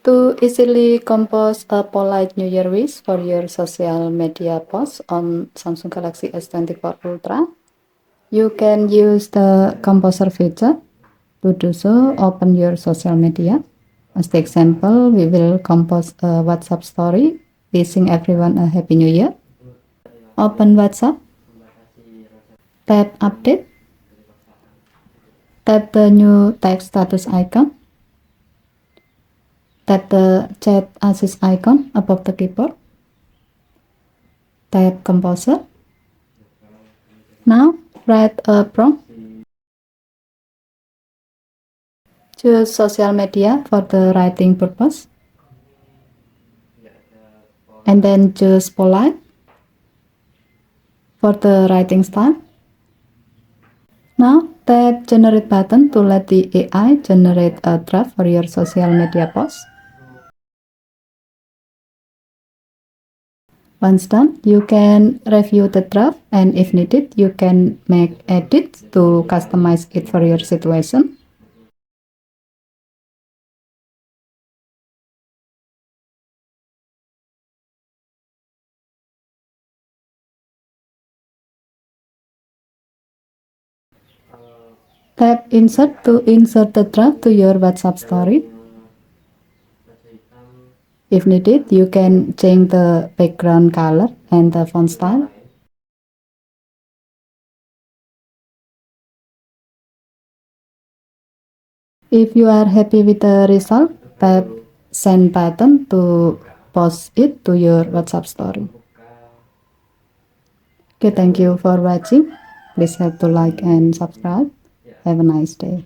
To easily compose a polite New Year wish for your social media post on Samsung Galaxy S24 Ultra, you can use the Composer feature. To do so, open your social media. As the example, we will compose a WhatsApp story wishing everyone a Happy New Year. Open WhatsApp, tap Update, tap the new text status icon, tap the chat assist icon above the keyboard, tap Composer. Now, write a prompt. Choose social media for the writing purpose, and then choose polite for the writing style. Now tap generate button to let the AI generate a draft for your social media post. Once done, you can review the draft, and if needed, you can make edits to customize it for your situation. Tap insert to insert the draft to your WhatsApp story. If needed, you can change the background color and the font style. If you are happy with the result, tap send button to post it to your WhatsApp story. Okay, thank you for watching. Please have to like and subscribe. Have a nice day.